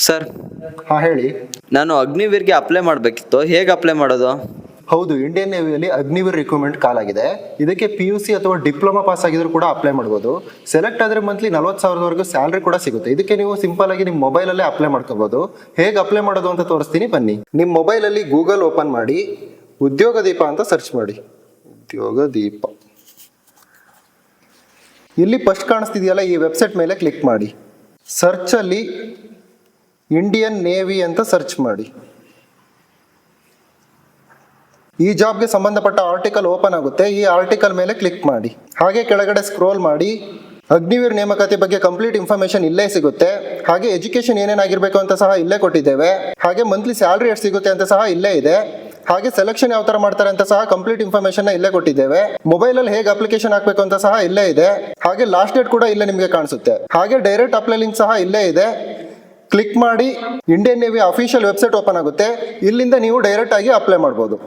Sir, ಹೇಳಿ. ನಾನು ಅಗ್ನಿವೀರ್ಗೆ apply ಮಾಡಬೇಕಿತ್ತು, ಹೇಗೆ ಅಪ್ಲೈ ಮಾಡೋದು? ಹೌದು, ಇಂಡಿಯನ್ ನೇವಿಯಲ್ಲಿ ಅಗ್ನಿವೀರ್ ರಿಕ್ರೂಟ್ಮೆಂಟ್ ಕಾಲ್ ಆಗಿದೆ. ಇದಕ್ಕೆ PUC ಅಥವಾ ಡಿಪ್ಲೊಮಾ ಪಾಸ್ ಆಗಿದ್ರು ಕೂಡ ಅಪ್ಲೈ ಮಾಡ್ಬೋದು. ಸೆಲೆಕ್ಟ್ ಆದರೆ ಮಂತ್ಲಿ 40,000ವರೆಗೂ ಸ್ಯಾಲ್ರಿ ಕೂಡ ಸಿಗುತ್ತೆ. ಇದಕ್ಕೆ ನೀವು ಸಿಂಪಲ್ ಆಗಿ ನಿಮ್ಮ ಮೊಬೈಲಲ್ಲೇ ಅಪ್ಲೈ ಮಾಡ್ಕೋಬಹುದು. ಹೇಗೆ ಅಪ್ಲೈ ಮಾಡೋದು ಅಂತ ತೋರಿಸ್ತೀನಿ, ಬನ್ನಿ. ನಿಮ್ಮ ಮೊಬೈಲಲ್ಲಿ ಗೂಗಲ್ ಓಪನ್ ಮಾಡಿ ಉದ್ಯೋಗ ದೀಪ ಅಂತ ಸರ್ಚ್ ಮಾಡಿ. ಉದ್ಯೋಗ ದೀಪ ಇಲ್ಲಿ ಫಸ್ಟ್ ಕಾಣಿಸ್ತಿದೆಯಲ್ಲ, ಈ ವೆಬ್ಸೈಟ್ ಮೇಲೆ ಕ್ಲಿಕ್ ಮಾಡಿ. ಸರ್ಚಲ್ಲಿ ಇಂಡಿಯನ್ ನೇವಿ ಅಂತ ಸರ್ಚ್ ಮಾಡಿ. ಈ ಜಾಬ್ಗೆ ಸಂಬಂಧಪಟ್ಟ ಆರ್ಟಿಕಲ್ ಓಪನ್ ಆಗುತ್ತೆ. ಈ ಆರ್ಟಿಕಲ್ ಮೇಲೆ ಕ್ಲಿಕ್ ಮಾಡಿ. ಹಾಗೆ ಕೆಳಗಡೆ ಸ್ಕ್ರೋಲ್ ಮಾಡಿ. ಅಗ್ನಿವೀರ್ ನೇಮಕಾತಿ ಬಗ್ಗೆ ಕಂಪ್ಲೀಟ್ ಇನ್ಫಾರ್ಮೇಶನ್ ಇಲ್ಲೇ ಸಿಗುತ್ತೆ. ಹಾಗೆ ಎಜುಕೇಶನ್ ಏನೇನಾಗಿರ್ಬೇಕು ಅಂತ ಸಹ ಇಲ್ಲೇ ಕೊಟ್ಟಿದ್ದೇವೆ. ಹಾಗೆ ಮಂತ್ಲಿ ಸ್ಯಾಲ್ರಿ ಎಷ್ಟು ಸಿಗುತ್ತೆ ಅಂತ ಸಹ ಇಲ್ಲೇ ಇದೆ. ಹಾಗೆ ಸೆಲೆಕ್ಷನ್ ಯಾವ ತರ ಮಾಡ್ತಾರೆ ಅಂತ ಸಹ ಕಂಪ್ಲೀಟ್ ಇನ್ಫಾರ್ಮೇಶನ್ ಇಲ್ಲೇ ಕೊಟ್ಟಿದ್ದೇವೆ. ಮೊಬೈಲ್ ಅಲ್ಲಿ ಹೇಗೆ ಅಪ್ಲಿಕೇಶನ್ ಹಾಕಬೇಕು ಅಂತ ಸಹ ಇಲ್ಲೇ ಇದೆ. ಹಾಗೆ ಲಾಸ್ಟ್ ಡೇಟ್ ಕೂಡ ಇಲ್ಲೇ ನಿಮಗೆ ಕಾಣಿಸುತ್ತೆ. ಹಾಗೆ ಡೈರೆಕ್ಟ್ ಅಪ್ಲೈ ಲಿಂಕ್ ಸಹ ಇಲ್ಲೇ ಇದೆ. ಕ್ಲಿಕ್ ಮಾಡಿ Indian navy official website open ಆಗುತ್ತೆ. ಇಲ್ಲಿಂದ ನೀವು ಡೈರೆಕ್ಟ್ ಆಗಿ ಅಪ್ಲೈ ಮಾಡ್ಬೋದು.